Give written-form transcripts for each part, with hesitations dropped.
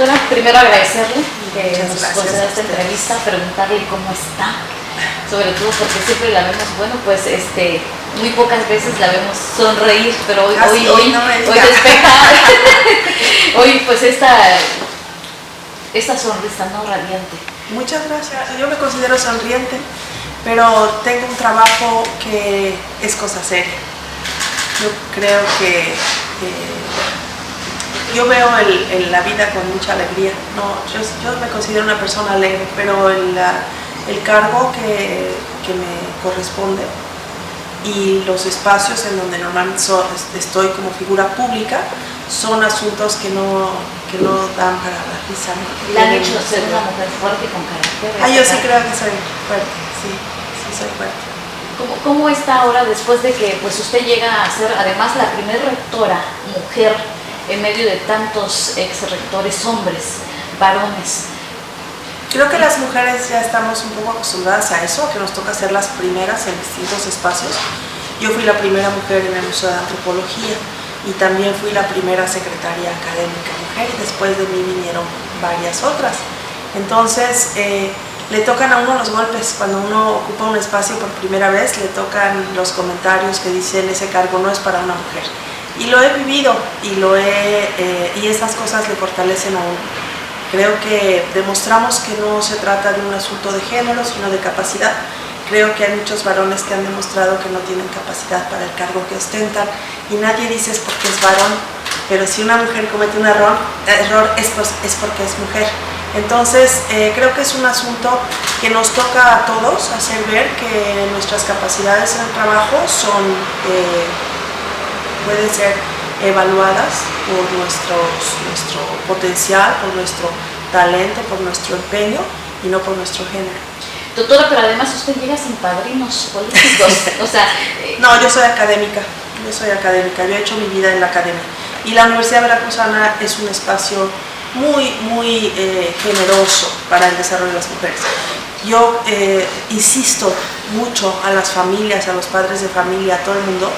rectora, primero agradecerle que Muchas nos gracias conceda a esta ustedes. entrevista, preguntarle cómo está, sobre todo porque siempre la vemos, bueno, pues muy pocas veces la vemos sonreír, pero hoy no me hoy diga. despeja, hoy pues esta sonrisa no radiante. Muchas gracias. Yo me considero sonriente, pero tengo un trabajo que es cosa seria. Yo creo que yo veo la vida con mucha alegría. No, yo me considero una persona alegre, pero el cargo que me corresponde y los espacios en donde normalmente estoy como figura pública son asuntos que no dan para la risa. Le han hecho ser una mujer fuerte y con carácter. Yo sí creo que soy fuerte, sí soy fuerte. ¿Cómo está ahora después de que pues usted llega a ser además la primera rectora mujer en medio de tantos ex rectores hombres, varones? Creo que las mujeres ya estamos un poco acostumbradas a eso, a que nos toca ser las primeras en distintos espacios. Yo fui la primera mujer en el Museo de Antropología y también fui la primera secretaria académica mujer y después de mí vinieron varias otras. Entonces le tocan a uno los golpes. Cuando uno ocupa un espacio por primera vez le tocan los comentarios que dicen ese cargo no es para una mujer. Y lo he vivido y esas cosas le fortalecen a uno. Creo que demostramos que no se trata de un asunto de género, sino de capacidad. Creo que hay muchos varones que han demostrado que no tienen capacidad para el cargo que ostentan y nadie dice es porque es varón, pero si una mujer comete un error es porque es mujer. Entonces creo que es un asunto que nos toca a todos hacer ver que nuestras capacidades en el trabajo pueden ser evaluadas por nuestro potencial, por nuestro talento, por nuestro empeño y no por nuestro género. Doctora, pero además usted llega sin padrinos políticos, o sea... No, yo soy académica, yo he hecho mi vida en la academia y la Universidad Veracruzana es un espacio muy generoso para el desarrollo de las mujeres. Yo insisto mucho a las familias, a los padres de familia, a todo el mundo,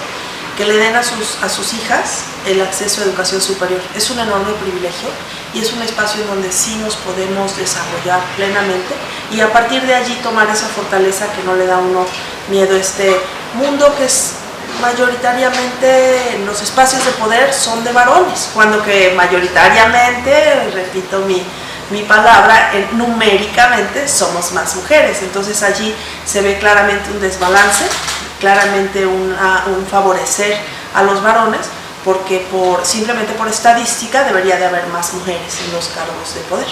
que le den a sus hijas el acceso a educación superior. Es un enorme privilegio y es un espacio en donde sí nos podemos desarrollar plenamente y a partir de allí tomar esa fortaleza que no le da a uno miedo a este mundo que es mayoritariamente, los espacios de poder son de varones, cuando que mayoritariamente, repito mi palabra, numéricamente somos más mujeres. Entonces allí se ve claramente un desbalance, claramente un favorecer a los varones, porque simplemente por estadística debería de haber más mujeres en los cargos de poder.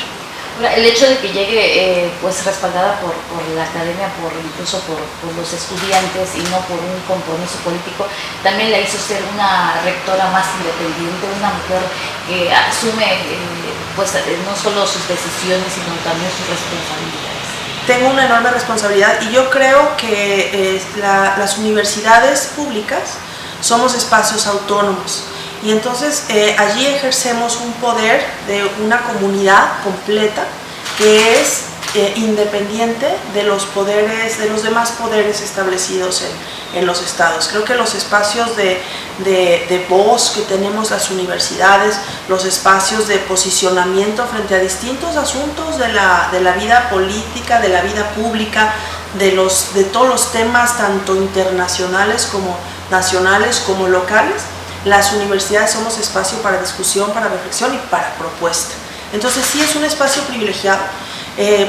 El hecho de que llegue pues respaldada por la academia, incluso por los estudiantes y no por un compromiso político, también la hizo ser una rectora más independiente, una mujer que asume pues no solo sus decisiones sino también sus responsabilidades. Tengo una enorme responsabilidad y yo creo que las universidades públicas somos espacios autónomos y entonces allí ejercemos un poder de una comunidad completa que es independiente de los poderes, de los demás poderes establecidos en los estados. Creo que los espacios de voz que tenemos las universidades, los espacios de posicionamiento frente a distintos asuntos de la vida política, de la vida pública, de todos los temas tanto internacionales como nacionales como locales, las universidades somos espacio para discusión, para reflexión y para propuesta. Entonces sí es un espacio privilegiado.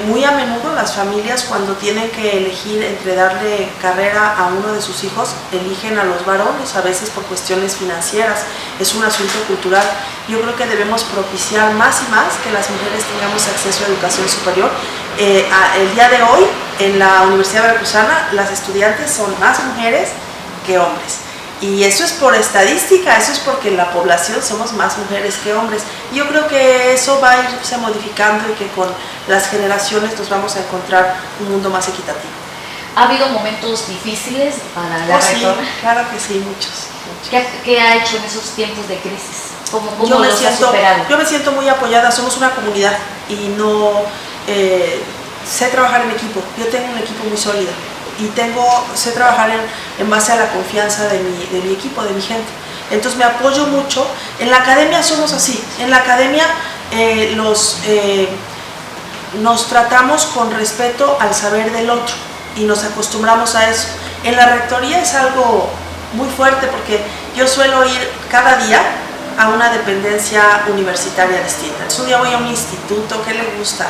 Muy a menudo las familias cuando tienen que elegir entre darle carrera a uno de sus hijos, eligen a los varones, a veces por cuestiones financieras, es un asunto cultural. Yo creo que debemos propiciar más y más que las mujeres tengamos acceso a educación superior. El día de hoy en la Universidad Veracruzana las estudiantes son más mujeres que hombres. Y eso es por estadística, eso es porque en la población somos más mujeres que hombres. Y yo creo que eso va a irse modificando y que con las generaciones nos vamos a encontrar un mundo más equitativo. ¿Ha habido momentos difíciles para la rectora? Sí, claro que sí, muchos. ¿Qué ha hecho en esos tiempos de crisis? ¿Cómo los ha superado? Yo me siento muy apoyada, somos una comunidad y no sé trabajar en equipo. Yo tengo un equipo muy sólido y sé trabajar en base a la confianza de mi equipo, de mi gente. Entonces me apoyo mucho. En la academia somos así. En la academia nos tratamos con respeto al saber del otro y nos acostumbramos a eso. En la rectoría es algo muy fuerte porque yo suelo ir cada día a una dependencia universitaria distinta. Entonces, un día voy a un instituto que le gusta,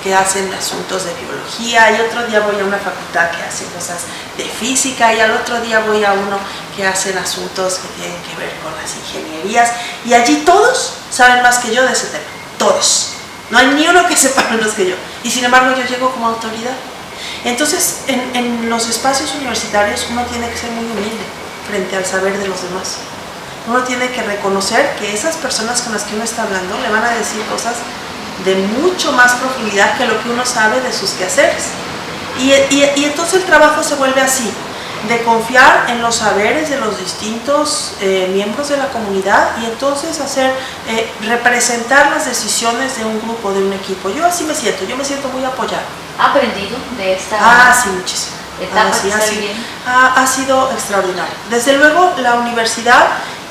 que hacen asuntos de biología, y otro día voy a una facultad que hace cosas de física, y al otro día voy a uno que hacen asuntos que tienen que ver con las ingenierías, y allí todos saben más que yo de ese tema, todos. No hay ni uno que sepa menos que yo, y sin embargo yo llego como autoridad. Entonces, en los espacios universitarios uno tiene que ser muy humilde frente al saber de los demás. Uno tiene que reconocer que esas personas con las que uno está hablando le van a decir cosas de mucho más profundidad que lo que uno sabe de sus quehaceres. Y entonces el trabajo se vuelve así, de confiar en los saberes de los distintos miembros de la comunidad y entonces representar las decisiones de un grupo, de un equipo. Yo así me siento, yo me siento muy apoyada. ¿Ha aprendido de esta sí, muchísimo. etapa que está viviendo? Ha sido extraordinario. Desde luego la universidad,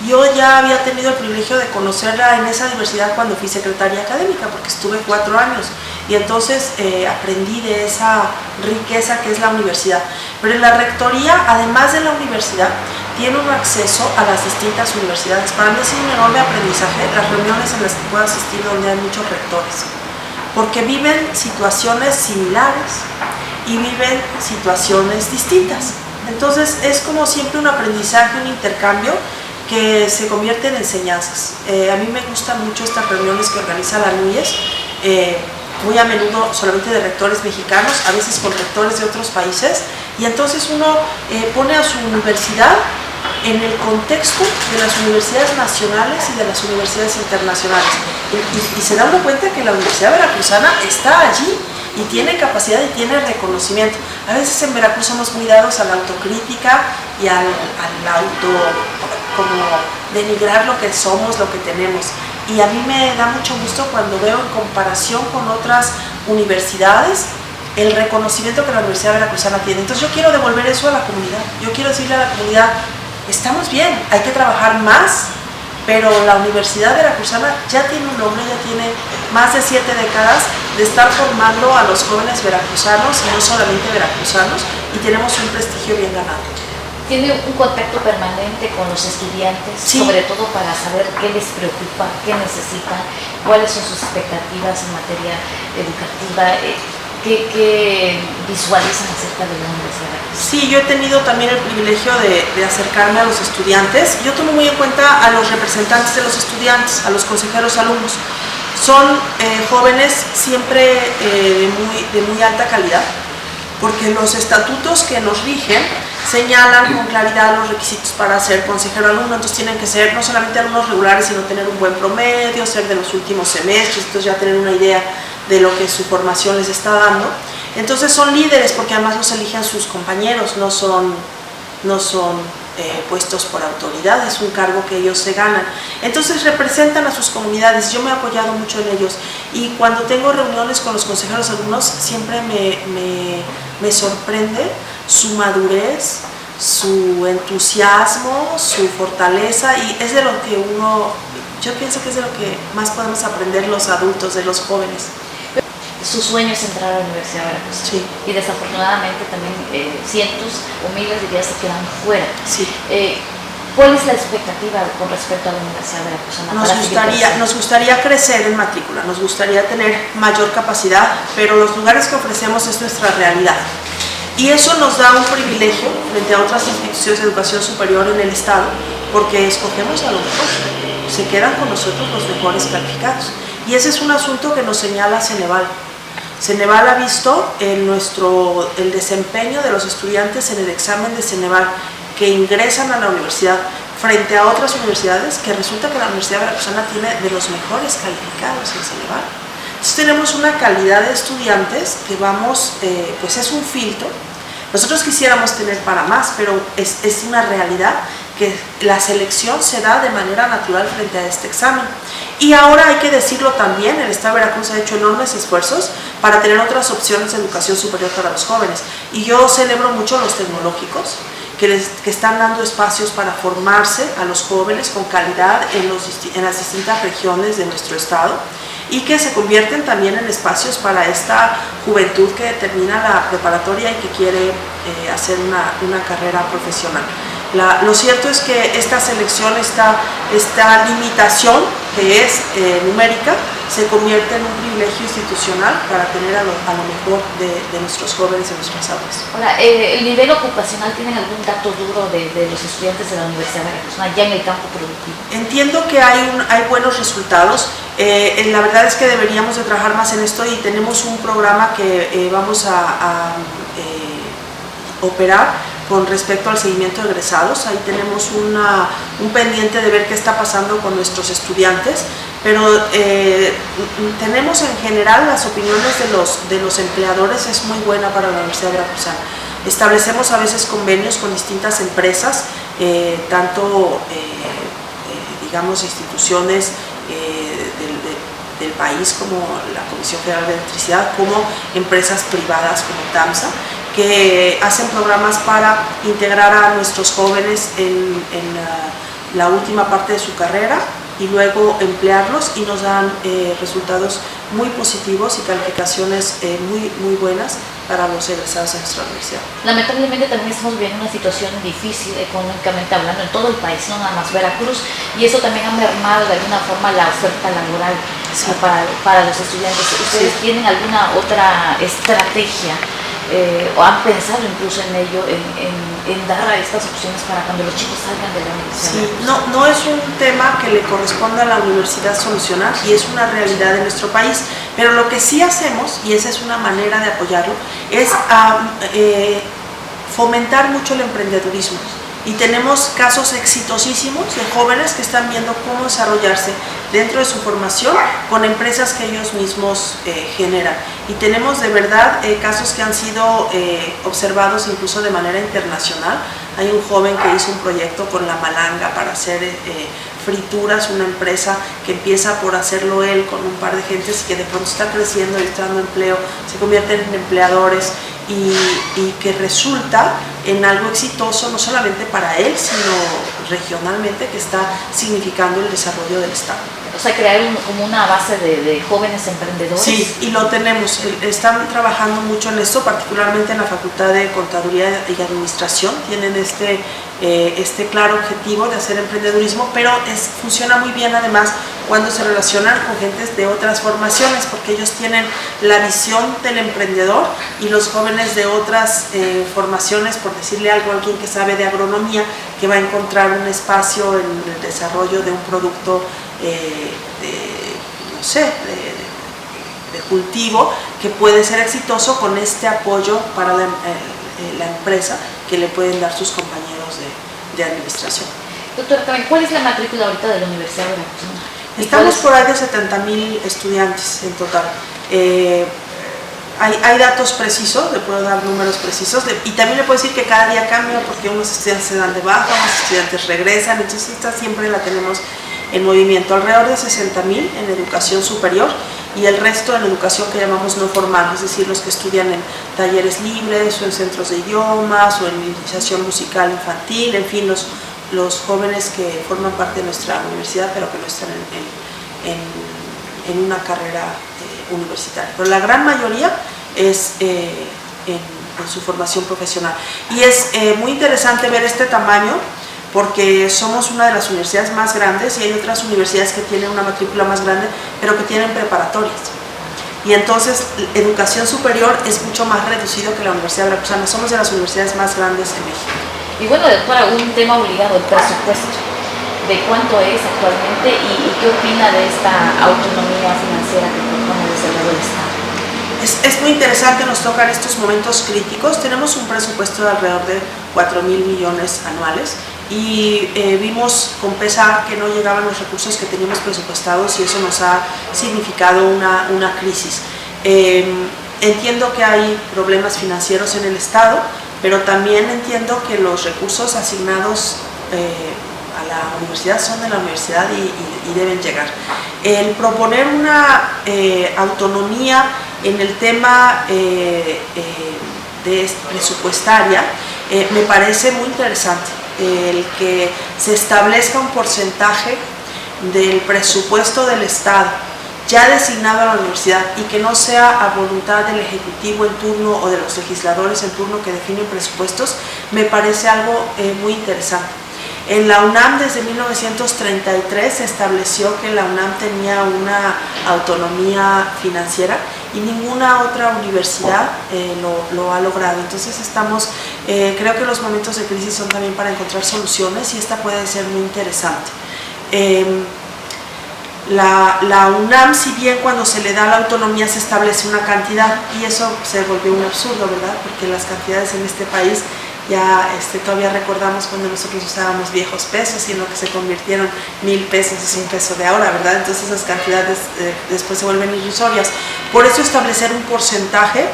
yo ya había tenido el privilegio de conocerla en esa universidad cuando fui secretaria académica, porque estuve 4 años y entonces aprendí de esa riqueza que es la universidad. Pero en la rectoría, además de la universidad, tiene un acceso a las distintas universidades. Para mí ha sido un enorme aprendizaje las reuniones en las que puedo asistir donde hay muchos rectores, porque viven situaciones similares y viven situaciones distintas. Entonces es como siempre un aprendizaje, un intercambio que se convierte en enseñanzas. A mí me gustan mucho estas reuniones que organiza la NUYES, muy a menudo solamente de rectores mexicanos, a veces con rectores de otros países, y entonces uno pone a su universidad en el contexto de las universidades nacionales y de las universidades internacionales. Y se da uno cuenta que la Universidad Veracruzana está allí y tiene capacidad y tiene reconocimiento. A veces en Veracruz somos muy dados a la autocrítica y al como denigrar lo que somos, lo que tenemos. Y a mí me da mucho gusto cuando veo en comparación con otras universidades el reconocimiento que la Universidad Veracruzana tiene. Entonces yo quiero devolver eso a la comunidad. Yo quiero decirle a la comunidad, estamos bien, hay que trabajar más, pero la Universidad Veracruzana ya tiene un nombre, ya tiene más de 7 décadas de estar formando a los jóvenes veracruzanos, y no solamente veracruzanos, y tenemos un prestigio bien ganado. ¿Tiene un contacto permanente con los estudiantes, sí, sobre todo para saber qué les preocupa, qué necesitan, cuáles son sus expectativas en materia educativa? ¿Qué visualizan acerca de la universidad? Sí, yo he tenido también el privilegio de acercarme a los estudiantes. Yo tomo muy en cuenta a los representantes de los estudiantes, a los consejeros alumnos. Son jóvenes siempre de muy alta calidad, porque los estatutos que nos rigen señalan con claridad los requisitos para ser consejero alumno. Entonces tienen que ser no solamente alumnos regulares, sino tener un buen promedio, ser de los últimos semestres, entonces ya tener una idea de lo que su formación les está dando. Entonces son líderes porque además los eligen sus compañeros, no son puestos por autoridad, es un cargo que ellos se ganan. Entonces representan a sus comunidades. Yo me he apoyado mucho en ellos y cuando tengo reuniones con los consejeros alumnos siempre me sorprende su madurez, su entusiasmo, su fortaleza, y es de lo que yo pienso que es de lo que más podemos aprender los adultos, de los jóvenes. Su sueño es entrar a la Universidad Veracruzana. Sí. Y desafortunadamente también cientos o miles de días se quedan fuera. Sí. ¿Cuál es la expectativa con respecto a la Universidad Veracruzana? Nos gustaría crecer en matrícula, nos gustaría tener mayor capacidad, pero los lugares que ofrecemos es nuestra realidad. Y eso nos da un privilegio frente a otras instituciones de educación superior en el Estado, porque escogemos a lo mejor, se quedan con nosotros los mejores calificados. Y ese es un asunto que nos señala Ceneval. Ceneval ha visto el desempeño de los estudiantes en el examen de Ceneval que ingresan a la universidad frente a otras universidades, que resulta que la Universidad Veracruzana tiene de los mejores calificados en Ceneval. Entonces tenemos una calidad de estudiantes que pues es un filtro. Nosotros quisiéramos tener para más, pero es una realidad que la selección se da de manera natural frente a este examen. Y ahora hay que decirlo también, el Estado de Veracruz ha hecho enormes esfuerzos para tener otras opciones de educación superior para los jóvenes. Y yo celebro mucho los tecnológicos, que están dando espacios para formarse a los jóvenes con calidad en las distintas regiones de nuestro estado, y que se convierten también en espacios para esta juventud que termina la preparatoria y que quiere hacer una carrera profesional. Lo cierto es que esta selección, esta limitación que es numérica, se convierte en un privilegio institucional para tener a lo mejor de nuestros jóvenes en nuestras aulas. Ahora, ¿el nivel ocupacional tienen algún dato duro de los estudiantes de la Universidad Veracruzana ya en el campo productivo? Entiendo que hay buenos resultados. La verdad es que deberíamos de trabajar más en esto, y tenemos un programa que vamos a operar con respecto al seguimiento de egresados. Ahí tenemos un pendiente de ver qué está pasando con nuestros estudiantes, pero tenemos en general las opiniones de los empleadores es muy buena para la Universidad Veracruzana. Establecemos a veces convenios con distintas empresas, tanto digamos instituciones del país como la Comisión Federal de Electricidad, como empresas privadas como TAMSA, que hacen programas para integrar a nuestros jóvenes en la última parte de su carrera y luego emplearlos, y nos dan resultados muy positivos y calificaciones muy buenas para los egresados de nuestra universidad. Lamentablemente también estamos viviendo una situación difícil económicamente hablando en todo el país, no nada más Veracruz, y eso también ha mermado de alguna forma la oferta laboral, sí, para los estudiantes. ¿Ustedes sí tienen alguna otra estrategia o han pensado incluso en ello, en dar a estas opciones para cuando los chicos salgan de la universidad? Sí, no es un tema que le corresponda a la universidad solucionar, y es una realidad de nuestro país, pero lo que sí hacemos, y esa es una manera de apoyarlo, es fomentar mucho el emprendedurismo. Y tenemos casos exitosísimos de jóvenes que están viendo cómo desarrollarse dentro de su formación con empresas que ellos mismos generan. Y tenemos de verdad casos que han sido observados incluso de manera internacional. Hay un joven que hizo un proyecto con La Malanga para hacer frituras, una empresa que empieza por hacerlo él con un par de gentes y que de pronto está creciendo y está dando empleo, se convierten en empleadores, y que resulta en algo exitoso no solamente para él, sino regionalmente, que está significando el desarrollo del Estado. O sea, crear como una base de jóvenes emprendedores. Sí, y lo tenemos. Están trabajando mucho en esto, particularmente en la Facultad de Contaduría y Administración. Tienen este claro objetivo de hacer emprendedurismo, pero funciona muy bien además cuando se relacionan con gentes de otras formaciones, porque ellos tienen la visión del emprendedor, y los jóvenes de otras formaciones, por decirle algo, alguien que sabe de agronomía, que va a encontrar un espacio en el desarrollo de un producto de cultivo que puede ser exitoso con este apoyo para la empresa que le pueden dar sus compañeros de administración. Doctora, ¿cuál es la matrícula ahorita de la Universidad Veracruzana? Estamos por ahí de 70,000 estudiantes en total. Hay datos precisos, le puedo dar números precisos, y también le puedo decir que cada día cambia, porque unos estudiantes se dan de baja, unos estudiantes regresan, entonces esta siempre la tenemos en movimiento. Alrededor de 60,000 en educación superior, y el resto en educación que llamamos no formal, es decir, los que estudian en talleres libres o en centros de idiomas o en iniciación musical infantil, en fin, los jóvenes que forman parte de nuestra universidad pero que no están en una carrera universitaria. Pero la gran mayoría es en su formación profesional. Y es muy interesante ver este tamaño, porque somos una de las universidades más grandes, y hay otras universidades que tienen una matrícula más grande, pero que tienen preparatorias. Y entonces educación superior es mucho más reducido que la Universidad Veracruzana. Somos de las universidades más grandes en México. Y bueno, doctora, un tema obligado, el presupuesto. ¿De cuánto es actualmente y qué opina de esta autonomía financiera que propone desde el lado del Estado? Es muy interesante, nos tocan estos momentos críticos. Tenemos un presupuesto de alrededor de 4,000 millones anuales, y vimos con pesar que no llegaban los recursos que teníamos presupuestados, y eso nos ha significado una crisis. Entiendo que hay problemas financieros en el Estado, pero también entiendo que los recursos asignados a la universidad son de la universidad y deben llegar. El proponer una autonomía en el tema presupuestaria Me parece muy interesante el que se establezca un porcentaje del presupuesto del Estado ya designado a la universidad y que no sea a voluntad del Ejecutivo en turno o de los legisladores en turno que definen presupuestos, me parece algo muy interesante. En la UNAM desde 1933 se estableció que la UNAM tenía una autonomía financiera y ninguna otra universidad lo ha logrado. Entonces creo que los momentos de crisis son también para encontrar soluciones y esta puede ser muy interesante. La UNAM, si bien cuando se le da la autonomía se establece una cantidad, y eso se volvió un absurdo, ¿verdad? Porque las cantidades en este país ya todavía recordamos cuando nosotros usábamos viejos pesos y en lo que se convirtieron 1,000 pesos es un peso de ahora, ¿verdad? Entonces esas cantidades después se vuelven irrisorias. Por eso establecer un porcentaje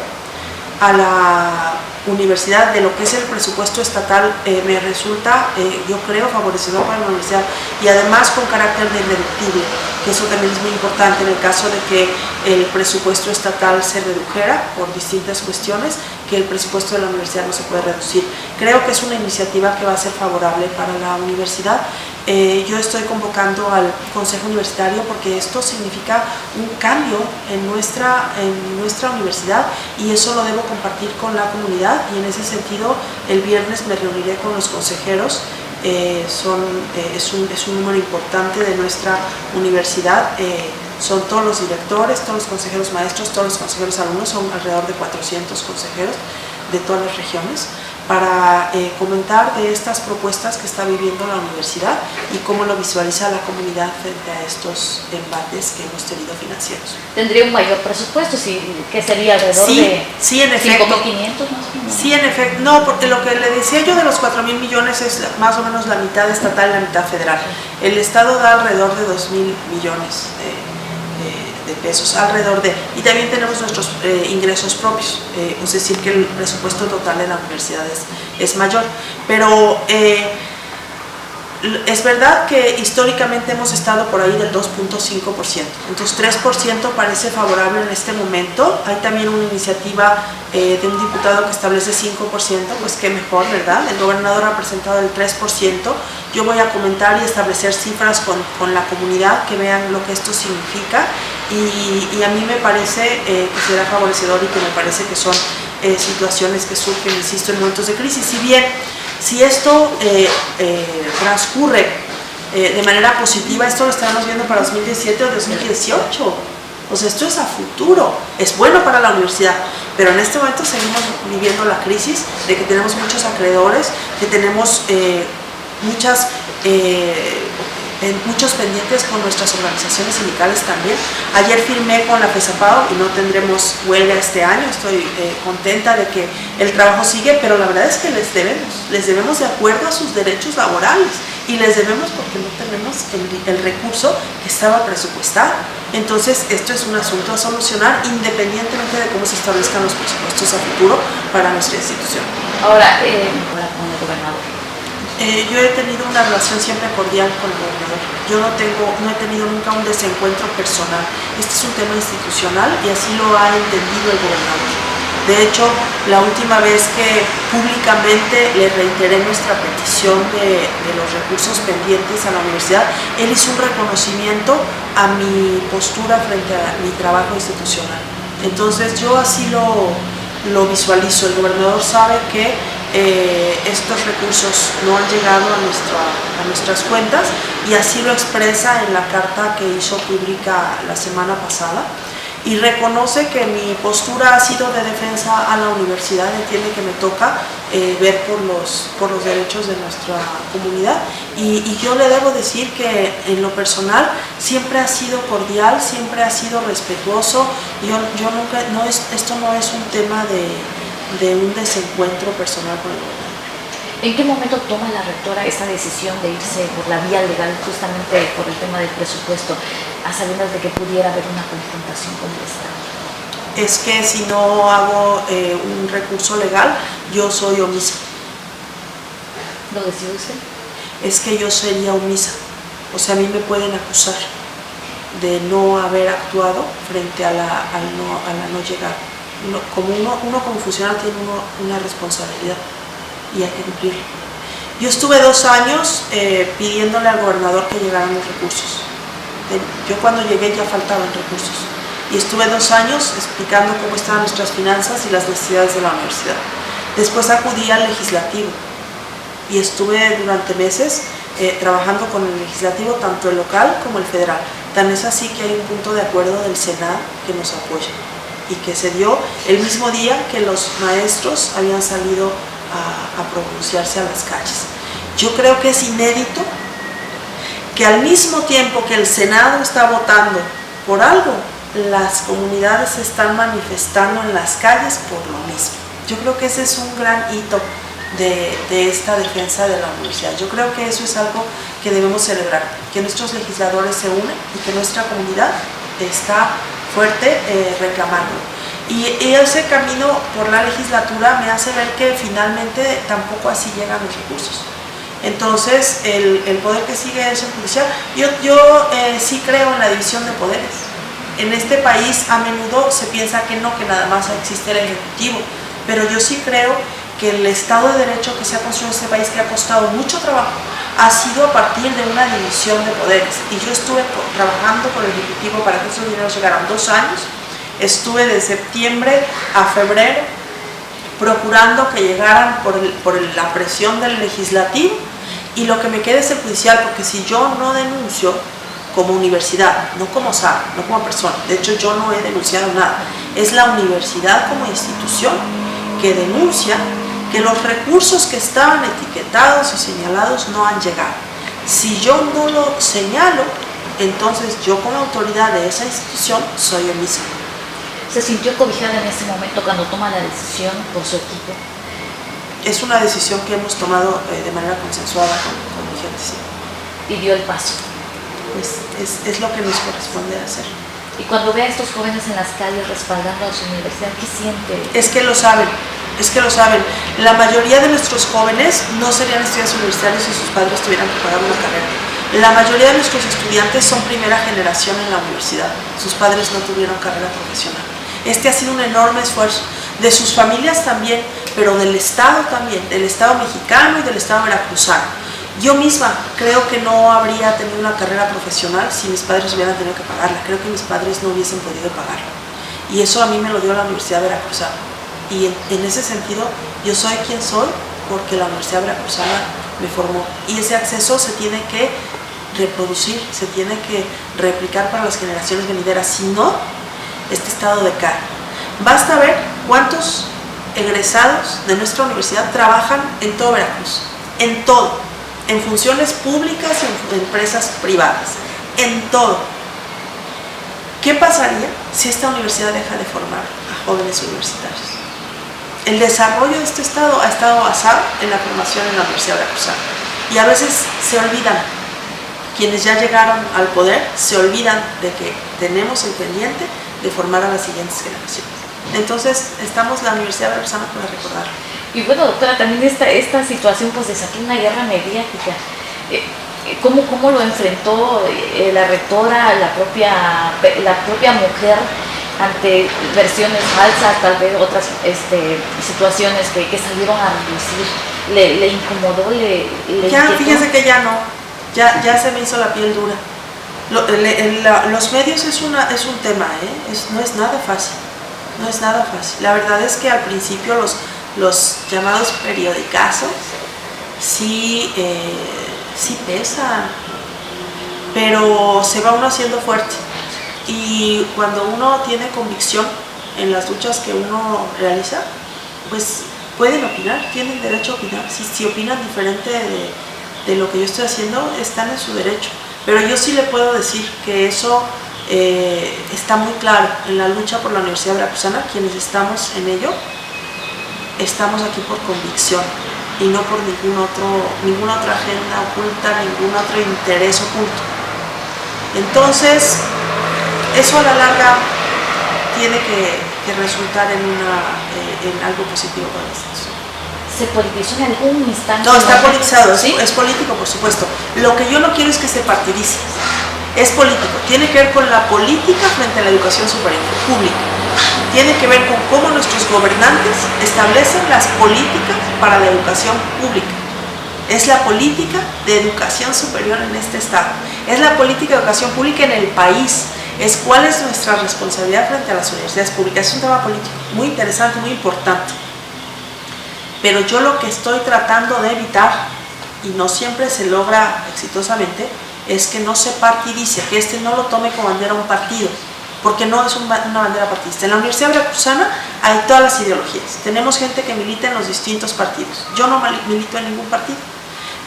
a la universidad de lo que es el presupuesto estatal me resulta, yo creo, favorecedor para la universidad y además con carácter de irreductible, que eso también es muy importante en el caso de que el presupuesto estatal se redujera por distintas cuestiones, que el presupuesto de la universidad no se puede reducir. Creo que es una iniciativa que va a ser favorable para la universidad. Yo estoy convocando al Consejo Universitario porque esto significa un cambio en nuestra universidad y eso lo debo compartir con la comunidad y en ese sentido el viernes me reuniré con los consejeros. Es un número importante de nuestra universidad. Son todos los directores, todos los consejeros maestros, todos los consejeros alumnos, son alrededor de 400 consejeros de todas las regiones, para comentar de estas propuestas que está viviendo la universidad y cómo lo visualiza la comunidad frente a estos embates que hemos tenido financieros. ¿Tendría un mayor presupuesto? ¿Qué sería alrededor de sí, en efecto. 5.500 más o menos? Sí, en efecto. No, porque lo que le decía yo de los 4,000 millones es más o menos la mitad estatal y la mitad federal. El Estado da alrededor de 2,000 millones de pesos, y también tenemos nuestros ingresos propios, es decir que el presupuesto total de la universidad es mayor, pero es verdad que históricamente hemos estado por ahí del 2.5%, entonces 3% parece favorable en este momento. Hay también una iniciativa de un diputado que establece 5%, pues qué mejor, ¿verdad? El gobernador ha presentado el 3%. Yo voy a comentar y establecer cifras con la comunidad que vean lo que esto significa y a mí me parece que será favorecedor y que me parece que son situaciones que surgen, insisto, en momentos de crisis. Si esto transcurre de manera positiva, esto lo estaremos viendo para 2017 o 2018. O sea, esto es a futuro, es bueno para la universidad, pero en este momento seguimos viviendo la crisis de que tenemos muchos acreedores, que tenemos muchos pendientes con nuestras organizaciones sindicales también. Ayer firmé con la FESAPAO y no tendremos huelga este año. Estoy contenta de que el trabajo sigue, pero la verdad es que les debemos de acuerdo a sus derechos laborales y les debemos porque no tenemos el recurso que estaba presupuestado. Entonces esto es un asunto a solucionar independientemente de cómo se establezcan los presupuestos a futuro para nuestra institución. Ahora, con el gobernador. Yo he tenido una relación siempre cordial con el gobernador. Yo no he tenido nunca un desencuentro personal. Este es un tema institucional y así lo ha entendido el gobernador. De hecho, la última vez que públicamente le reiteré nuestra petición de los recursos pendientes a la universidad, él hizo un reconocimiento a mi postura frente a mi trabajo institucional. Entonces yo así lo visualizo. El gobernador sabe que estos recursos no han llegado a nuestras cuentas y así lo expresa en la carta que hizo pública la semana pasada y reconoce que mi postura ha sido de defensa a la universidad. Entiende que me toca ver por los derechos de nuestra comunidad y yo le debo decir que en lo personal siempre ha sido cordial, siempre ha sido respetuoso. Yo nunca, esto no es un tema de un desencuentro personal con el gobernador. ¿En qué momento toma la rectora esta decisión de irse por la vía legal justamente por el tema del presupuesto, a sabiendas de que pudiera haber una confrontación con el Estado? Es que si no hago un recurso legal, yo soy omisa. ¿Lo decide usted? Es que yo sería omisa. O sea, a mí me pueden acusar de no haber actuado frente a la no llegar. Como uno como funcionario tiene una responsabilidad. y hay que cumplirlo. Yo estuve 2 años pidiéndole al gobernador que llegaran los recursos. Yo cuando llegué ya faltaban recursos. Y estuve 2 años explicando cómo estaban nuestras finanzas y las necesidades de la universidad. Después acudí al legislativo y estuve durante meses trabajando con el legislativo, tanto el local como el federal. Tan es así que hay un punto de acuerdo del Senado que nos apoya y que se dio el mismo día que los maestros habían salido a pronunciarse a las calles. Yo creo que es inédito que al mismo tiempo que el Senado está votando por algo, las comunidades se están manifestando en las calles por lo mismo. Yo creo que ese es un gran hito de esta defensa de la universidad. Yo creo que eso es algo que debemos celebrar, que nuestros legisladores se unen y que nuestra comunidad está fuerte reclamando. Y ese camino por la legislatura me hace ver que finalmente tampoco así llegan los recursos. Entonces el poder que sigue es el judicial. Yo sí creo en la división de poderes. En este país a menudo se piensa que no, que nada más existe el Ejecutivo, pero yo sí creo que el Estado de Derecho que se ha construido en este país, que ha costado mucho trabajo, ha sido a partir de una división de poderes. Y yo estuve trabajando con el Ejecutivo para que esos dineros llegaran 2 años. Estuve de septiembre a febrero procurando que llegaran por la presión del legislativo, y lo que me queda es el judicial, porque si yo no denuncio como universidad, no como SAR, no como persona, de hecho yo no he denunciado nada, es la universidad como institución que denuncia que los recursos que estaban etiquetados y señalados no han llegado. Si yo no lo señalo, entonces yo como autoridad de esa institución soy omisa. ¿Se sintió cobijada en ese momento cuando toma la decisión por su equipo? Es una decisión que hemos tomado de manera consensuada con mi gente, sí. Y dio el paso. Pues es lo que nos corresponde hacer. Y cuando ve a estos jóvenes en las calles respaldando a su universidad, ¿qué siente? Es que lo saben. La mayoría de nuestros jóvenes no serían estudiantes universitarios si sus padres tuvieran que pagar una carrera. La mayoría de nuestros estudiantes son primera generación en la universidad. Sus padres no tuvieron carrera profesional. Este ha sido un enorme esfuerzo de sus familias también, pero del Estado también, del Estado mexicano y del Estado veracruzano. Yo misma creo que no habría tenido una carrera profesional si mis padres hubieran tenido que pagarla. Creo que mis padres no hubiesen podido pagarla. Y eso a mí me lo dio la Universidad Veracruzana. Y en ese sentido, yo soy quien soy porque la Universidad Veracruzana me formó. Y ese acceso se tiene que reproducir, se tiene que replicar para las generaciones venideras. Si no, este estado decae. Basta ver cuántos egresados de nuestra universidad trabajan en todo Veracruz. En todo. En funciones públicas y en empresas privadas. En todo. ¿Qué pasaría si esta universidad deja de formar a jóvenes universitarios? El desarrollo de este estado ha estado basado en la formación en la Universidad Veracruzana. Y a veces se olvidan, quienes ya llegaron al poder, se olvidan de que tenemos el pendiente de formar a las siguientes generaciones. Entonces, estamos la Universidad Veracruzana para recordarlo. Y bueno, doctora, también esta situación pues desató una guerra mediática. ¿Cómo lo enfrentó la rectora, la propia mujer ante versiones falsas, tal vez otras situaciones que salieron a relucir? ¿Le incomodó? ¿Le ya, inquietó? Fíjese que ya no, ya se me hizo la piel dura. Los medios es un tema, no es nada fácil, no es nada fácil. La verdad es que al principio los llamados periodicazos sí pesan, pero se va uno haciendo fuerte. Y cuando uno tiene convicción en las luchas que uno realiza, pues pueden opinar, tienen derecho a opinar. Si opinan diferente de lo que yo estoy haciendo, están en su derecho. Pero yo sí le puedo decir que eso está muy claro en la lucha por la Universidad Veracruzana. Quienes estamos en ello, estamos aquí por convicción y no por ninguna otra agenda oculta, ningún otro interés oculto. Entonces, eso a la larga tiene que resultar en algo positivo para la institución. ¿Se politizó en algún instante? No, está politizado, ¿sí? Es político, por supuesto. Lo que yo no quiero es que se partidice. Es político, tiene que ver con la política frente a la educación superior, pública. tiene que ver con cómo nuestros gobernantes establecen las políticas para la educación pública. Es la política de educación superior en este estado, es la política de educación pública en el país, es cuál es nuestra responsabilidad frente a las universidades públicas. Es un tema político muy interesante, muy importante. Pero yo lo que estoy tratando de evitar, y no siempre se logra exitosamente, es que no se partidice, que no lo tome como bandera un partido, porque no es una bandera partidista. En la Universidad Veracruzana hay todas las ideologías. Tenemos gente que milita en los distintos partidos. Yo no milito en ningún partido.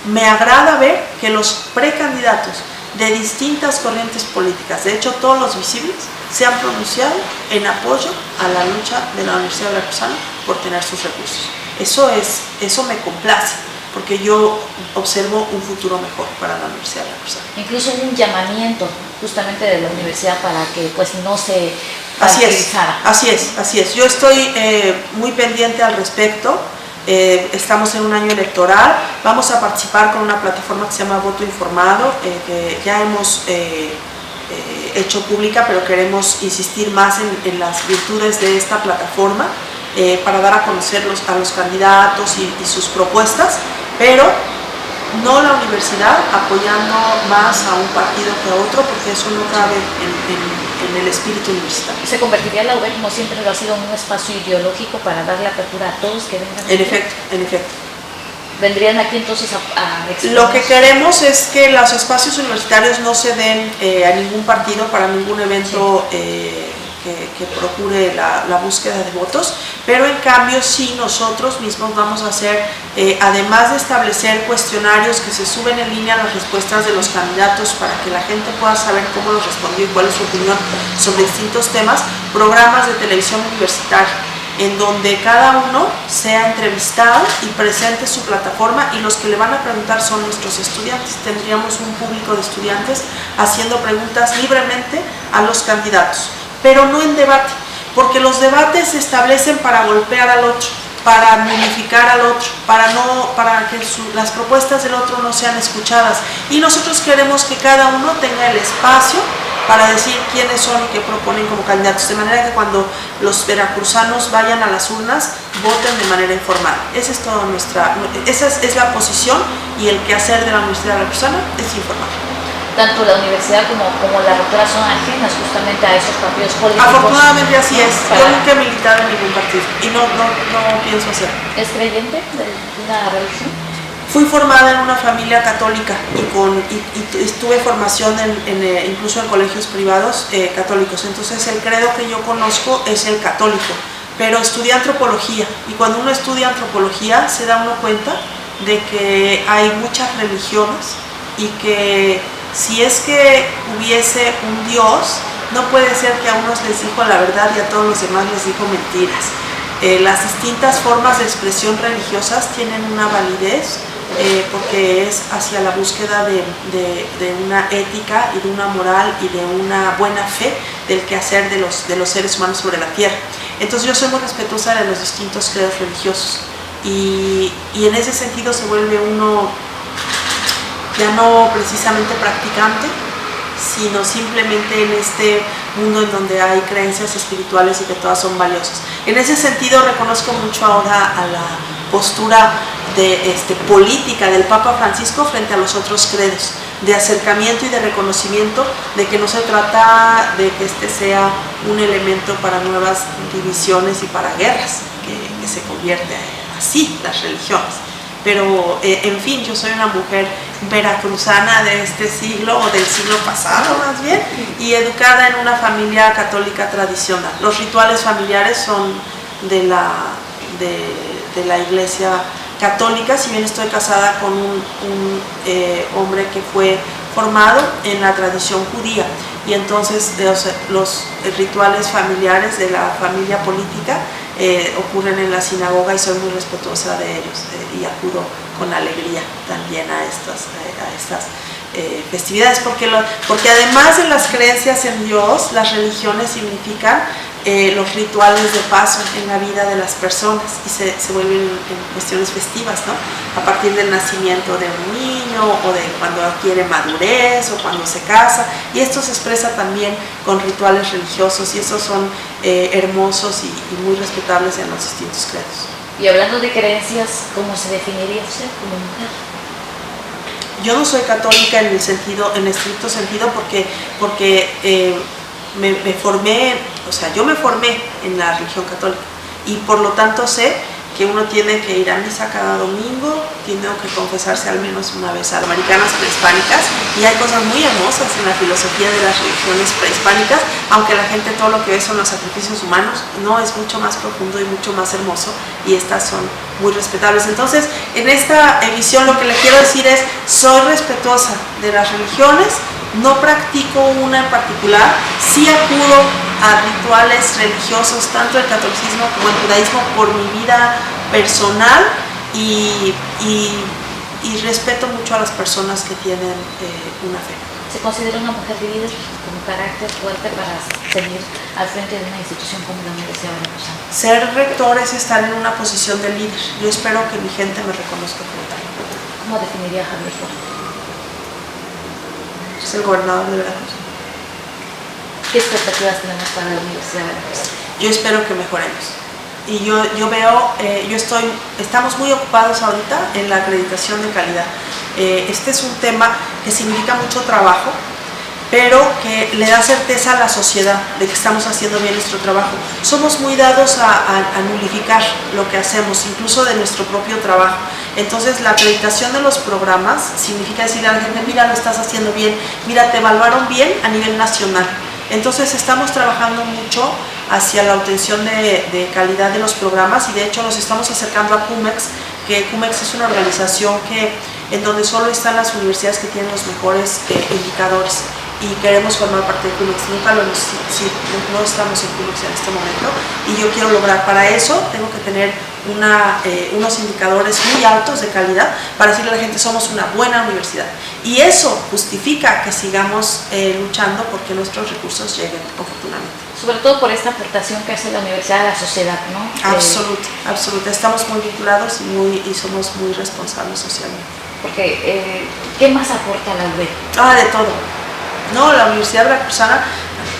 Me agrada ver que los precandidatos de distintas corrientes políticas, de hecho todos los visibles, se han pronunciado en apoyo a la lucha de la Universidad Veracruzana por tener sus recursos. Eso me complace, porque yo observo un futuro mejor para la Universidad Veracruzana. Incluso un llamamiento justamente de la universidad para que pues no se partidizara. Así es. Yo estoy muy pendiente al respecto. Estamos en un año electoral, vamos a participar con una plataforma que se llama Voto Informado, que ya hemos hecho pública, pero queremos insistir más en las virtudes de esta plataforma para dar a conocer a los candidatos y sus propuestas, pero no la universidad apoyando más a un partido que a otro, porque eso no cabe en el espíritu universitario. ¿Se convertiría la UB, como siempre lo ha sido, en un espacio ideológico para darle apertura a todos que vengan? En efecto. ¿Vendrían aquí entonces a exponer? Lo que queremos es que los espacios universitarios no se den a ningún partido para ningún evento que procure la búsqueda de votos, pero en cambio sí nosotros mismos vamos a hacer, además de establecer cuestionarios que se suben en línea a las respuestas de los candidatos para que la gente pueda saber cómo los respondió y cuál es su opinión sobre distintos temas, programas de televisión universitaria, en donde cada uno sea entrevistado y presente su plataforma, y los que le van a preguntar son nuestros estudiantes. Tendríamos un público de estudiantes haciendo preguntas libremente a los candidatos, pero no en debate, porque los debates se establecen para golpear al otro, para modificar al otro, para que las propuestas del otro no sean escuchadas, y nosotros queremos que cada uno tenga el espacio para decir quiénes son y qué proponen como candidatos, de manera que cuando los veracruzanos vayan a las urnas, voten de manera informada. Esa es la posición, y el quehacer de la Universidad Veracruzana es informar. Tanto la universidad como la rectora son ajenas justamente a esos partidos políticos. Afortunadamente así es. Yo nunca he militado en ningún partido y no pienso hacer. ¿Es creyente de una religión? Fui formada en una familia católica y tuve formación incluso en colegios privados católicos. Entonces el credo que yo conozco es el católico, pero estudié antropología, y cuando uno estudia antropología se da uno cuenta de que hay muchas religiones, y que si es que hubiese un Dios, no puede ser que a unos les dijo la verdad y a todos los demás les dijo mentiras. Las distintas formas de expresión religiosas tienen una validez, porque es hacia la búsqueda de una ética y de una moral y de una buena fe del quehacer de los seres humanos sobre la tierra. Entonces yo soy muy respetuosa de los distintos credos religiosos, y en ese sentido se vuelve uno ya no precisamente practicante, sino simplemente en este mundo en donde hay creencias espirituales y que todas son valiosas. En ese sentido reconozco mucho ahora a la postura política del Papa Francisco frente a los otros credos, de acercamiento y de reconocimiento de que no se trata de que este sea un elemento para nuevas divisiones y para guerras, que se convierte así las religiones. Pero, en fin, yo soy una mujer veracruzana de este siglo, o del siglo pasado más bien, y educada en una familia católica tradicional. Los rituales familiares son de la Iglesia católica, si bien estoy casada con un hombre que fue formado en la tradición judía, y entonces los rituales familiares de la familia política ocurren en la sinagoga, y soy muy respetuosa de ellos, y acudo con alegría también a estas festividades, porque además de las creencias en Dios, las religiones significan los rituales de paso en la vida de las personas, y se vuelven en cuestiones festivas, ¿no? A partir del nacimiento de un niño, matrimonio o de cuando adquiere madurez o cuando se casa, y esto se expresa también con rituales religiosos, y esos son hermosos y muy respetables en los distintos credos. Y hablando de creencias, ¿cómo se definiría usted como mujer? Yo no soy católica en el estricto sentido porque me formé, o sea, yo me formé en la religión católica y por lo tanto sé que uno tiene que ir a misa cada domingo, tiene que confesarse al menos una vez a americanas prehispánicas, y hay cosas muy hermosas en la filosofía de las religiones prehispánicas, aunque la gente todo lo que ve son los sacrificios humanos, no, es mucho más profundo y mucho más hermoso, y estas son muy respetables. Entonces, en esta emisión lo que le quiero decir es, soy respetuosa de las religiones, no practico una en particular, sí acudo a rituales religiosos, tanto el catolicismo como el judaísmo, por mi vida personal, y respeto mucho a las personas que tienen una fe. ¿Se considera una mujer de líder con carácter fuerte para seguir al frente de una institución como la Universidad Veracruzana? Ser rector es estar en una posición de líder. Yo espero que mi gente me reconozca como tal. ¿Cómo definiría a Javier Ford? Es el gobernador de Veracruz. ¿Qué expectativas tenemos para la Universidad Veracruzana? Yo espero que mejoremos. Y yo veo, estamos muy ocupados ahorita en la acreditación de calidad. Este es un tema que significa mucho trabajo, pero que le da certeza a la sociedad de que estamos haciendo bien nuestro trabajo. Somos muy dados a nulificar lo que hacemos, incluso de nuestro propio trabajo. Entonces, la acreditación de los programas significa decirle a la gente, mira, lo estás haciendo bien, mira, te evaluaron bien a nivel nacional. Entonces, estamos trabajando mucho hacia la obtención de calidad de los programas, y de hecho nos estamos acercando a CUMEX, que CUMEX es una organización en donde solo están las universidades que tienen los mejores indicadores, y queremos formar parte de CUMEX. No estamos en CUMEX en este momento, y yo quiero lograr. Para eso tengo que tener unos indicadores muy altos de calidad para decirle a la gente, somos una buena universidad, y eso justifica que sigamos luchando porque nuestros recursos lleguen oportunamente. Sobre todo por esta aportación que hace la universidad a la sociedad, ¿no? Absoluta. Estamos muy vinculados y somos muy responsables socialmente. Porque, ¿qué más aporta la UV? De todo. No, la Universidad Veracruzana,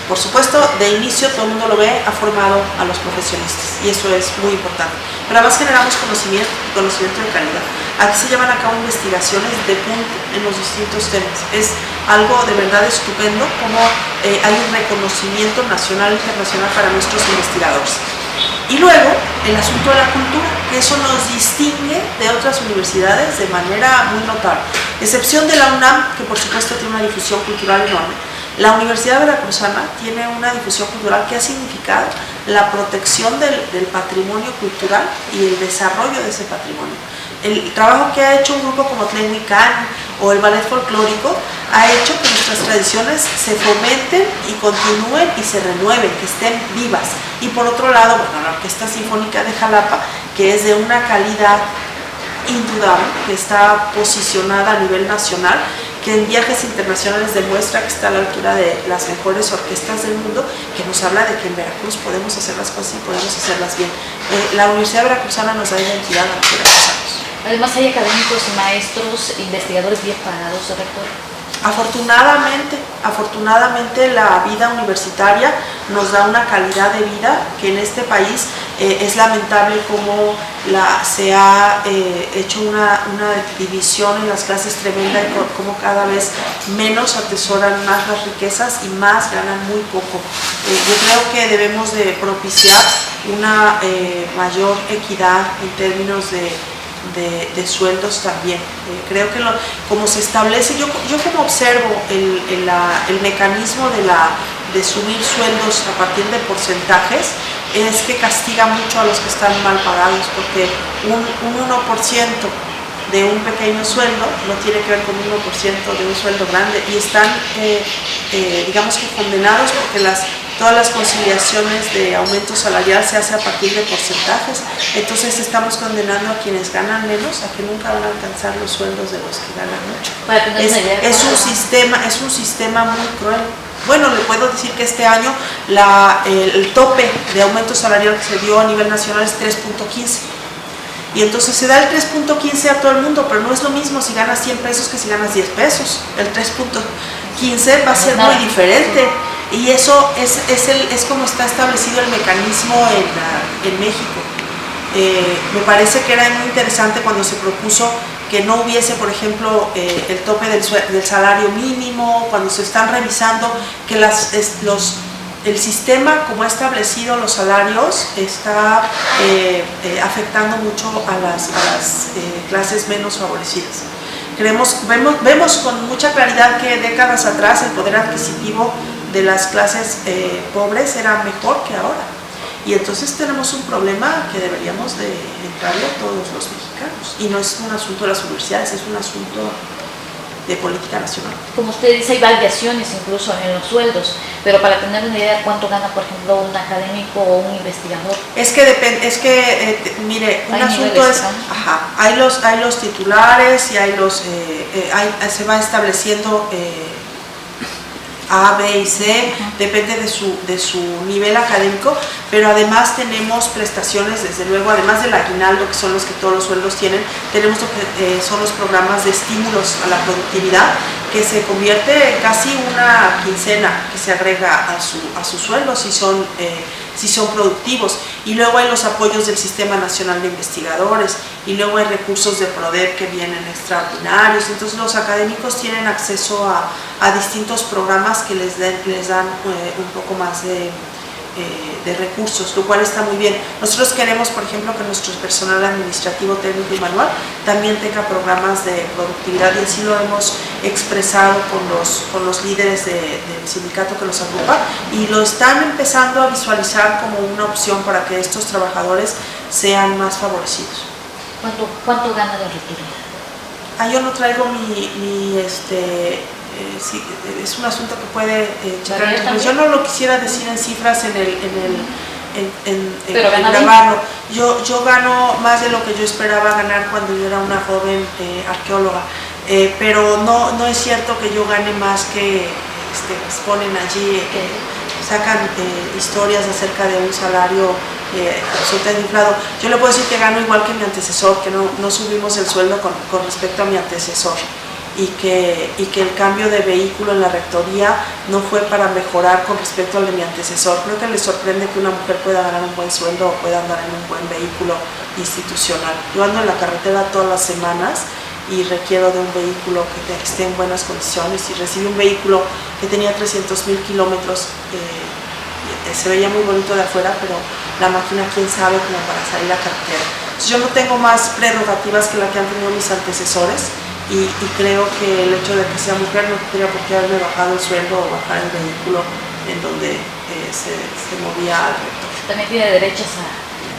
por supuesto, de inicio todo el mundo lo ve, ha formado a los profesionistas, y eso es muy importante. Pero además generamos conocimiento de calidad. Aquí se llevan a cabo investigaciones de punto en los distintos temas. Es algo de verdad estupendo como hay un reconocimiento nacional e internacional para nuestros investigadores. Y luego, el asunto de la cultura, que eso nos distingue de otras universidades de manera muy notable. Excepción de la UNAM, que por supuesto tiene una difusión cultural enorme. La Universidad Veracruzana tiene una difusión cultural que ha significado la protección del patrimonio cultural y el desarrollo de ese patrimonio. El trabajo que ha hecho un grupo como Tlenhuicán o el ballet folclórico ha hecho que nuestras tradiciones se fomenten y continúen y se renueven, que estén vivas. Y por otro lado, la Orquesta Sinfónica de Jalapa, que es de una calidad indudable, que está posicionada a nivel nacional, que en viajes internacionales demuestra que está a la altura de las mejores orquestas del mundo, que nos habla de que en Veracruz podemos hacer las cosas y podemos hacerlas bien. La Universidad Veracruzana nos da identidad a los veracruzanos. Además hay académicos, maestros, investigadores bien pagados, rector. Afortunadamente la vida universitaria nos da una calidad de vida que en este país es lamentable cómo se ha hecho una división en las clases tremenda, y cómo cada vez menos atesoran más las riquezas y más ganan muy poco. Yo creo que debemos de propiciar una mayor equidad en términos de sueldos también. Creo que como se establece, yo como observo el mecanismo de subir sueldos a partir de porcentajes, es que castiga mucho a los que están mal pagados, porque un 1% de un pequeño sueldo no tiene que ver con un 1% de un sueldo grande, y están digamos que condenados, porque todas las conciliaciones de aumento salarial se hace a partir de porcentajes. Entonces estamos condenando a quienes ganan menos a que nunca van a alcanzar los sueldos de los que ganan mucho. Es un sistema muy cruel. Bueno, le puedo decir que este año el tope de aumento salarial que se dio a nivel nacional es 3.15. Y entonces se da el 3.15 a todo el mundo, pero no es lo mismo si ganas 100 pesos que si ganas 10 pesos. El 3.15 va a ser muy diferente. Y eso es como está establecido el mecanismo en México. Me parece que era muy interesante cuando se propuso que no hubiese, por ejemplo, el tope del salario mínimo, cuando se están revisando que el sistema como ha establecido los salarios está afectando mucho a las clases menos favorecidas. Vemos con mucha claridad que décadas atrás el poder adquisitivo de las clases pobres era mejor que ahora. Y entonces tenemos un problema que deberíamos de entrarle a todos los mexicanos. Y no es un asunto de las universidades, es un asunto de política nacional. Como usted dice, hay variaciones incluso en los sueldos, pero para tener una idea de cuánto gana, por ejemplo, un académico o un investigador. Mire, un asunto es, hay los titulares y se va estableciendo A, B y C, depende de su nivel académico, pero además tenemos prestaciones, desde luego, además del aguinaldo, que son los que todos los sueldos tienen, tenemos lo que son los programas de estímulos a la productividad, que se convierte en casi una quincena que se agrega a su sueldo si son productivos. Y luego hay los apoyos del Sistema Nacional de Investigadores, y luego hay recursos de PRODEP que vienen extraordinarios. Entonces los académicos tienen acceso a distintos programas que les dan un poco más de recursos, lo cual está muy bien. Nosotros queremos, por ejemplo, que nuestro personal administrativo, técnico y manual también tenga programas de productividad, y así lo hemos expresado con los líderes del sindicato que los agrupa, y lo están empezando a visualizar como una opción para que estos trabajadores sean más favorecidos. ¿Cuánto gana la rectoría? Yo no traigo sí, es un asunto que puede checar. Yo no lo quisiera decir en cifras en grabarlo. Yo gano más de lo que yo esperaba ganar cuando yo era una joven arqueóloga, pero no es cierto que yo gane más que exponen allí, sacan historias acerca de un salario absolutamente inflado. Yo le puedo decir que gano igual que mi antecesor, que no subimos el sueldo con respecto a mi antecesor. Y que el cambio de vehículo en la rectoría no fue para mejorar con respecto al de mi antecesor. Creo que les sorprende que una mujer pueda ganar un buen sueldo o pueda andar en un buen vehículo institucional. Yo ando en la carretera todas las semanas y requiero de un vehículo que esté en buenas condiciones, y recibí un vehículo que tenía 300,000 kilómetros, se veía muy bonito de afuera, pero la máquina quién sabe como para salir a carretera. Entonces, yo no tengo más prerrogativas que la que han tenido mis antecesores. Y creo que el hecho de que sea mujer no tendría por qué haberme bajado el sueldo o bajar el vehículo en donde se movía al rector. También tiene derechos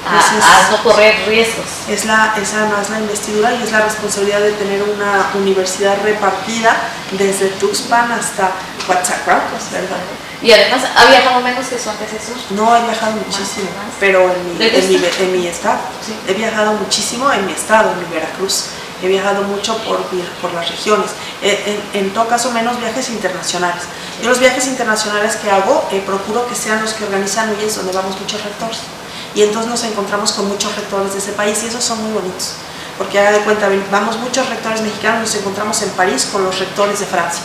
a no correr riesgos. Es además la investidura, y es la responsabilidad de tener una universidad repartida desde Tuxpan hasta Coatzacoalcos, ¿verdad? Y además, ¿ha viajado menos que su antecesor? No, he viajado muchísimo, pero en mi estado. Sí. He viajado muchísimo en mi estado, en mi Veracruz. He viajado mucho por las regiones, en todo caso menos viajes internacionales. Yo los viajes internacionales que hago, procuro que sean los que organizan UIES, donde vamos muchos rectores. Y entonces nos encontramos con muchos rectores de ese país, y esos son muy bonitos. Porque haga de cuenta, vamos muchos rectores mexicanos, nos encontramos en París con los rectores de Francia.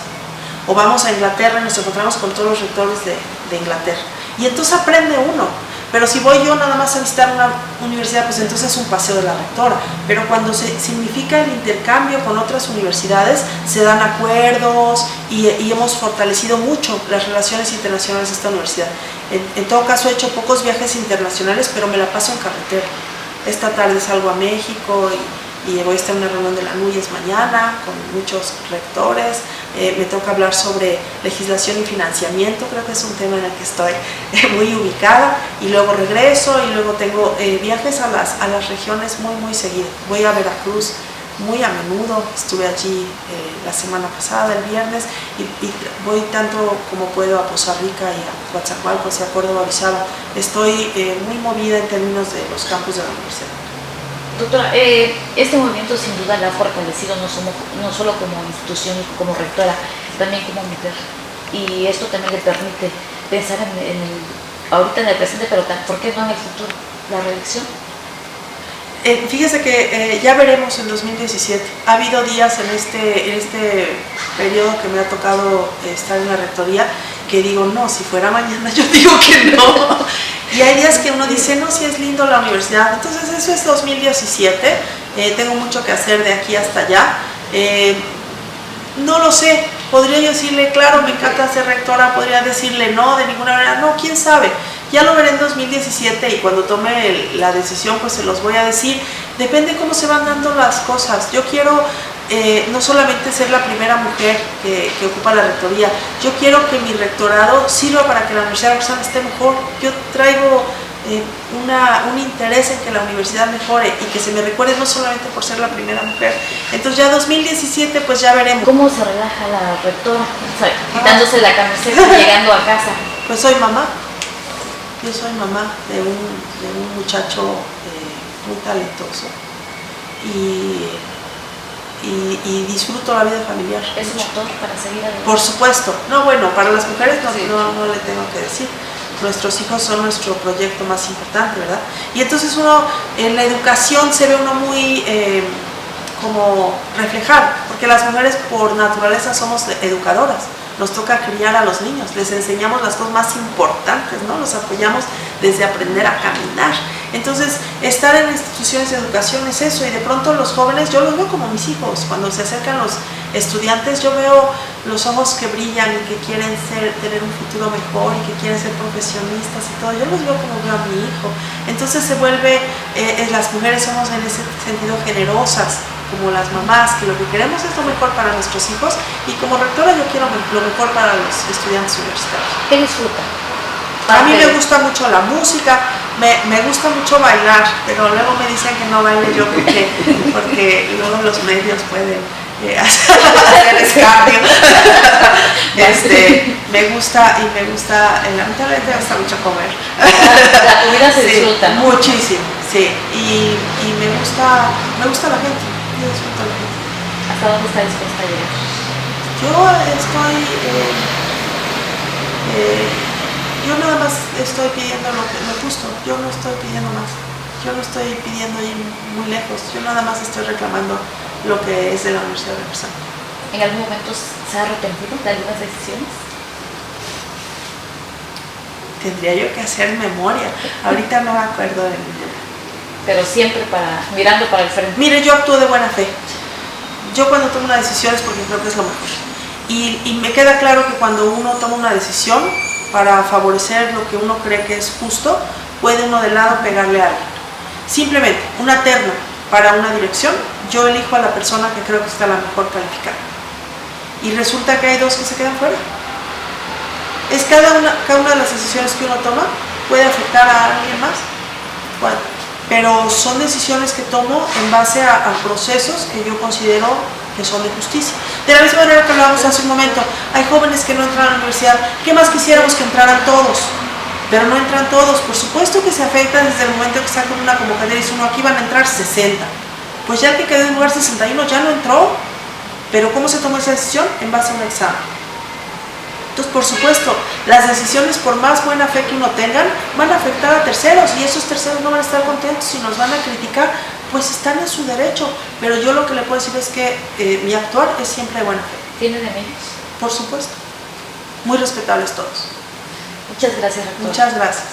O vamos a Inglaterra y nos encontramos con todos los rectores de Inglaterra. Y entonces aprende uno. Pero si voy yo nada más a visitar una universidad, pues entonces es un paseo de la rectora. Pero cuando se significa el intercambio con otras universidades, se dan acuerdos y hemos fortalecido mucho las relaciones internacionales de esta universidad. En todo caso, he hecho pocos viajes internacionales, pero me la paso en carretera. Esta tarde salgo a México y voy a estar en una reunión de la NUYES mañana con muchos rectores. Me toca hablar sobre legislación y financiamiento, creo que es un tema en el que estoy muy ubicada, y luego regreso, y luego tengo viajes a las regiones muy seguido. Voy a Veracruz muy a menudo, estuve allí la semana pasada, el viernes, y voy tanto como puedo a Poza Rica y a Coatzacoalcos y a Córdoba, Orizaba. Estoy muy movida en términos de los campus de la universidad. Doctora, este movimiento sin duda la ha fortalecido no solo como institución y como rectora, también como mujer. Y esto también le permite pensar ahorita en el presente, pero ¿por qué no en el futuro? ¿La reelección? Fíjese que ya veremos en 2017. Ha habido días en este periodo que me ha tocado estar en la rectoría que digo, no, si fuera mañana yo digo que no. Y hay días que uno dice, no, si es lindo la universidad. Entonces eso es 2017. Tengo mucho que hacer de aquí hasta allá. No lo sé. Podría yo decirle, claro, me encanta ser rectora. Podría decirle no, de ninguna manera. No, quién sabe. Ya lo veré en 2017 y cuando tome la decisión pues se los voy a decir. Depende cómo se van dando las cosas. Yo quiero no solamente ser la primera mujer que ocupa la rectoría, yo quiero que mi rectorado sirva para que la Universidad Veracruzana esté mejor. Yo traigo un interés en que la universidad mejore y que se me recuerde no solamente por ser la primera mujer. Entonces ya 2017 pues ya veremos. ¿Cómo se relaja la rectora? O sea, quitándose la camiseta y llegando a casa. Pues soy mamá. Yo soy mamá de un muchacho muy talentoso y disfruto la vida familiar. ¿Es un motor para seguir adelante? Por supuesto. No, bueno, para las mujeres no, Sí. no le tengo que decir. Nuestros hijos son nuestro proyecto más importante, ¿verdad? Y entonces uno, en la educación se ve uno muy como reflejado, porque las mujeres por naturaleza somos educadoras. Nos toca criar a los niños, les enseñamos las cosas más importantes, ¿no? Los apoyamos desde aprender a caminar. Entonces, estar en instituciones de educación es eso, y de pronto los jóvenes, yo los veo como mis hijos. Cuando se acercan los estudiantes, yo veo los ojos que brillan y que quieren tener un futuro mejor y que quieren ser profesionistas y todo. Yo los veo como veo a mi hijo. Entonces se vuelve, las mujeres somos en ese sentido generosas, como las mamás, que lo que queremos es lo mejor para nuestros hijos, y como rectora yo quiero lo mejor para los estudiantes universitarios. ¿Qué disfruta? A mí me gusta mucho la música, me gusta mucho bailar, pero luego me dicen que no baile yo porque luego los medios pueden hacer escarnio. Me gusta, lamentablemente me gusta mucho comer. La comida se Sí, disfruta, ¿no? muchísimo, sí, y me gusta la gente, yo disfruto la gente. ¿Hasta dónde está dispuesta a llegar? Yo nada más estoy pidiendo lo justo, yo no estoy pidiendo más, yo no estoy pidiendo ir muy lejos, yo nada más estoy reclamando lo que es de la Universidad de Veracruzana. ¿En algún momento se ha arrepentido de algunas decisiones? Tendría yo que hacer memoria, ahorita no me acuerdo de ninguna. Pero siempre mirando para el frente. Mire, yo actúo de buena fe. Yo cuando tomo una decisión es porque creo que es lo mejor. Y me queda claro que cuando uno toma una decisión para favorecer lo que uno cree que es justo, puede uno de lado pegarle a alguien. Simplemente, una terna para una dirección, yo elijo a la persona que creo que está la mejor calificada. Y resulta que hay dos que se quedan fuera. Es cada una de las decisiones que uno toma puede afectar a alguien más. Bueno, pero son decisiones que tomo en base a procesos que yo considero que son de justicia. De la misma manera que hablábamos hace un momento, hay jóvenes que no entran a la universidad. ¿Qué más quisiéramos que entraran todos? Pero no entran todos. Por supuesto que se afecta desde el momento que sacan una convocatoria y dice uno, aquí van a entrar 60. Pues ya el que quedó en lugar 61 ya no entró. Pero ¿cómo se tomó esa decisión? En base a un examen. Entonces, por supuesto, las decisiones, por más buena fe que uno tengan, van a afectar a terceros, y esos terceros no van a estar contentos y nos van a criticar, pues están en su derecho. Pero yo lo que le puedo decir es que mi actuar es siempre de buena fe. ¿Tiene enemigos? Por supuesto. Muy respetables todos. Muchas gracias, rectora. Muchas gracias.